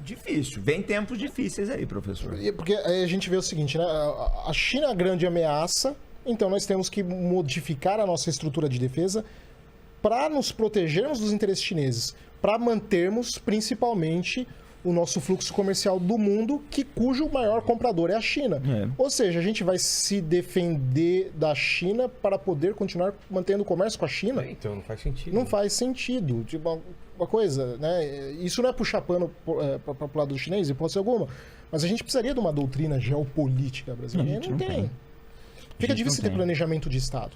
difícil. Vem tempos difíceis aí, professor. Porque aí a gente vê o seguinte, né? A China é a grande ameaça, então nós temos que modificar a nossa estrutura de defesa para nos protegermos dos interesses chineses, para mantermos principalmente o nosso fluxo comercial do mundo, cujo maior comprador é a China. Ou seja, a gente vai se defender da China para poder continuar mantendo o comércio com a China? Então, não faz sentido. Não faz sentido. Tipo, uma coisa, né? Isso não é puxar pano para o lado do chinês, hipótese alguma. Mas a gente precisaria de uma doutrina geopolítica brasileira. Não tem. Fica difícil ter planejamento de Estado.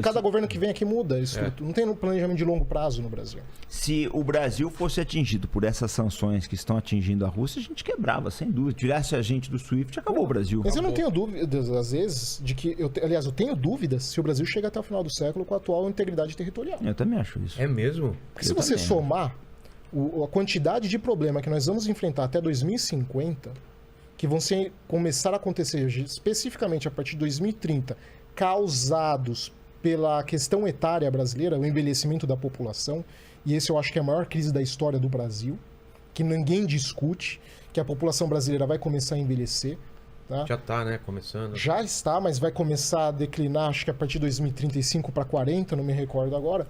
Cada governo que vem aqui muda isso. Não tem planejamento de longo prazo no Brasil. Se o Brasil fosse atingido por essas sanções que estão atingindo a Rússia, a gente quebrava, sem dúvida. Tirasse a gente do SWIFT, acabou o Brasil. Mas eu não tenho dúvidas, às vezes, de que... Aliás, eu tenho dúvidas se o Brasil chega até o final do século com a atual integridade territorial. Eu também acho isso. É mesmo? Porque se você somar a quantidade de problema que nós vamos enfrentar até 2050... que vão começar a acontecer especificamente a partir de 2030, causados pela questão etária brasileira, o envelhecimento da população, e esse eu acho que é a maior crise da história do Brasil, que ninguém discute, que a população brasileira vai começar a envelhecer. Tá? Já está, né? Começando. Já está, mas vai começar a declinar, acho que a partir de 2035 para 40, não me recordo agora.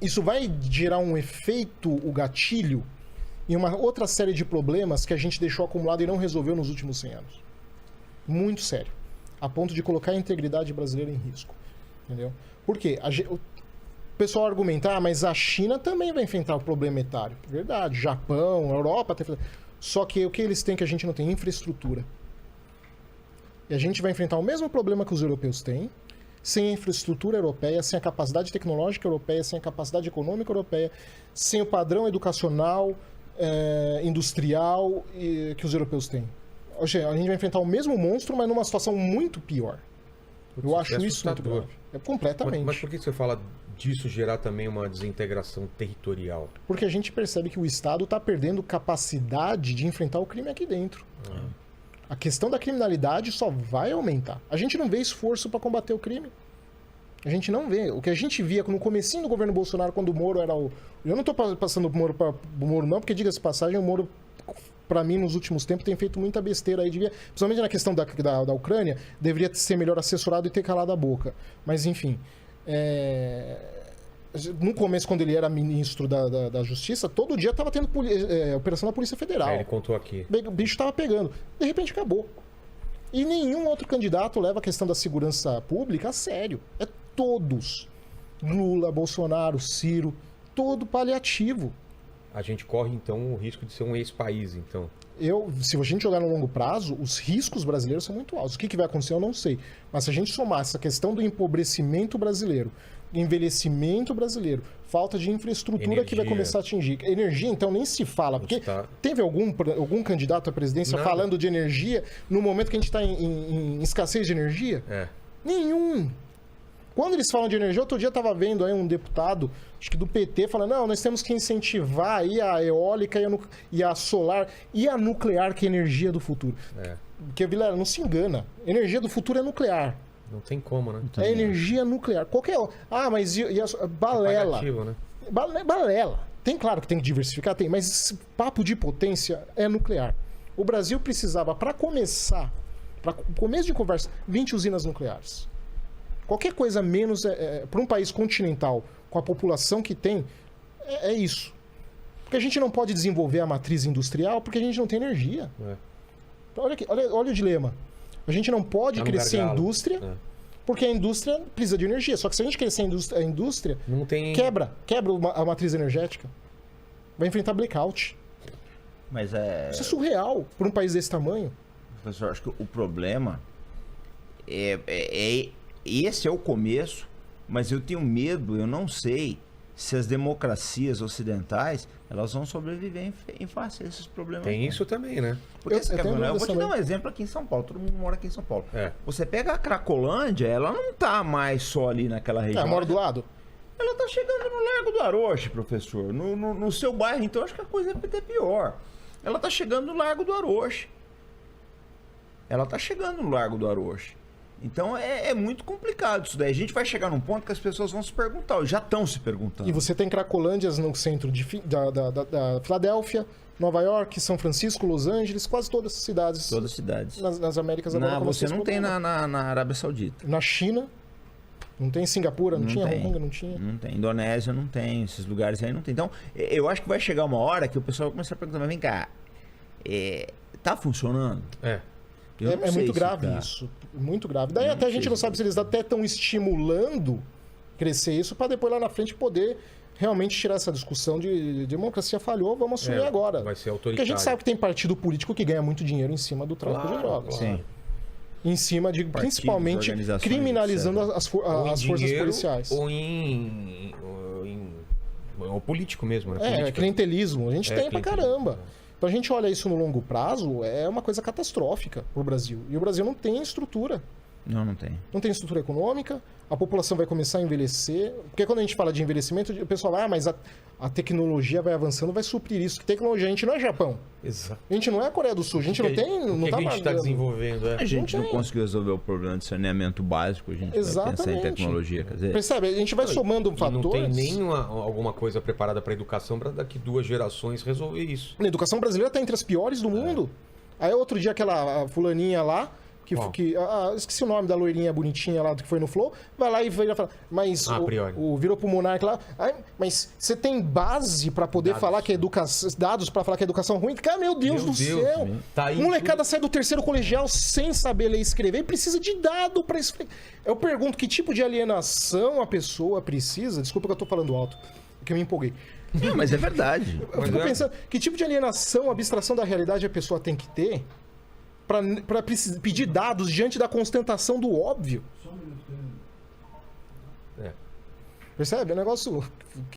Isso vai gerar um efeito, o gatilho, em uma outra série de problemas que a gente deixou acumulado e não resolveu nos últimos 100 anos. Muito sério. A ponto de colocar a integridade brasileira em risco. Entendeu? Por quê? O pessoal argumenta, mas a China também vai enfrentar o problema etário. Verdade. Japão, Europa... Só que o que eles têm que a gente não tem? Infraestrutura. E a gente vai enfrentar o mesmo problema que os europeus têm, sem a infraestrutura europeia, sem a capacidade tecnológica europeia, sem a capacidade econômica europeia, sem o padrão educacional... industrial que os europeus têm. Ou seja, a gente vai enfrentar o mesmo monstro, mas numa situação muito pior. Eu acho isso muito grave. Completamente. Mas por que você fala disso gerar também uma desintegração territorial? Porque a gente percebe que o Estado está perdendo capacidade de enfrentar o crime aqui dentro. A questão da criminalidade só vai aumentar. A gente não vê esforço para combater o crime. A gente não vê. O que a gente via no comecinho do governo Bolsonaro, quando o Moro era o... Eu não estou passando o Moro para o Moro não, porque, diga-se de passagem, o Moro, para mim, nos últimos tempos, tem feito muita besteira aí. Principalmente na questão da Ucrânia, deveria ser melhor assessorado e ter calado a boca. Mas, enfim... No começo, quando ele era ministro da Justiça, todo dia estava tendo operação da Polícia Federal. Ele contou aqui. O bicho estava pegando. De repente, acabou. E nenhum outro candidato leva a questão da segurança pública a sério. É todos. Lula, Bolsonaro, Ciro, todo paliativo. A gente corre, então, o risco de ser um ex-país, então. Se a gente olhar no longo prazo, os riscos brasileiros são muito altos. O que vai acontecer, eu não sei. Mas se a gente somar essa questão do empobrecimento brasileiro, envelhecimento brasileiro, falta de infraestrutura que vai começar a atingir. Energia, então, nem se fala. Porque teve algum candidato à presidência falando de energia no momento que a gente está em escassez de energia? Nenhum. Quando eles falam de energia, outro dia eu estava vendo aí um deputado, acho que do PT, falando, não, nós temos que incentivar aí a eólica e a solar e a nuclear, que é a energia do futuro. Porque, Vilela, não se engana. Energia do futuro é nuclear. Não tem como, né? É energia nuclear. Qualquer... mas e a balela? É né? Balela. Tem, claro que tem que diversificar, tem, mas esse papo de potência é nuclear. O Brasil precisava, para começo de conversa, 20 usinas nucleares. Qualquer coisa menos, para um país continental, com a população que tem, é isso. Porque a gente não pode desenvolver a matriz industrial porque a gente não tem energia. Olha o dilema. A gente não pode crescer a indústria porque a indústria precisa de energia. Só que se a gente crescer a indústria, não tem... quebra a matriz energética. Vai enfrentar blackout. Mas Isso é surreal para um país desse tamanho. Professor, acho que o problema esse é o começo, mas eu tenho medo, eu não sei se as democracias ocidentais elas vão sobreviver em face a esses problemas. Tem isso também, né? Porque eu vou te dar um exemplo aqui em São Paulo, todo mundo mora aqui em São Paulo. Você pega a Cracolândia, ela não tá mais só ali naquela região. Mora do lado. Ela tá chegando no Largo do Aroche, professor. No seu bairro, então, acho que a coisa é até pior. Ela tá chegando no Largo do Aroche. Então é muito complicado isso daí. A gente vai chegar num ponto que as pessoas vão se perguntar, já estão se perguntando. E você tem Cracolândias no centro da Filadélfia, Nova York, São Francisco, Los Angeles, quase todas as cidades. Todas as cidades. Nas Américas agora. Você não tem na Arábia Saudita. Na China, não tem. Singapura, não tinha. tem. Hong Kong, não tinha. Não tem. Indonésia não tem. Esses lugares aí não tem. Então, eu acho que vai chegar uma hora que o pessoal vai começar a perguntar, mas vem cá, tá funcionando? Eu não É sei muito se grave tá. isso. Muito grave. Daí Eu até a não gente sei não se sabe se eles até estão estimulando crescer isso para depois lá na frente poder realmente tirar essa discussão de democracia falhou, vamos assumir agora. Vai ser Porque a autoritário. gente sabe que tem partido político que ganha muito dinheiro em cima do tráfico de drogas. Sim. Em cima de, Partidos, principalmente, organizações, criminalizando etc. as Ou em forças dinheiro, policiais. Ou ou político mesmo, né? Política. Clientelismo. A gente tem pra clientelismo, caramba. Então a gente olha isso no longo prazo, é uma coisa catastrófica pro Brasil. E o Brasil não tem estrutura. Não tem. Não tem estrutura econômica, a população vai começar a envelhecer. Porque quando a gente fala de envelhecimento, o pessoal fala, mas a tecnologia vai avançando, vai suprir isso. Que tecnologia? A gente não é Japão. Exato. A gente não é a Coreia do Sul. A gente não tem. O Não que tá a gente está pagando. desenvolvendo, A gente não tem. conseguiu resolver o problema de saneamento básico, a gente vai pensar em Exatamente. tecnologia. Quer dizer, Percebe? A gente vai somando E fatores. não tem nem alguma coisa preparada para educação para daqui 2 gerações resolver isso. A educação brasileira está entre as piores do mundo. Aí outro dia aquela fulaninha lá, Qual? esqueci o nome da loirinha bonitinha lá que foi no Flow, vai lá e vira falar, mas A priori. virou pro Monark lá, mas você tem base para poder Dados. falar que é educação, dados para falar que é educação ruim? Cara, meu Deus Meu do Deus, céu! tá aí Molecada sai do terceiro colegial sem saber ler e escrever e precisa de dado para explicar. Eu pergunto que tipo de alienação a pessoa precisa, desculpa que eu tô falando alto, porque eu me empolguei. não, mas é verdade. Eu fico pensando, que tipo de alienação, abstração da realidade a pessoa tem que ter para pedir dados diante da constatação do óbvio? É. Percebe? É um negócio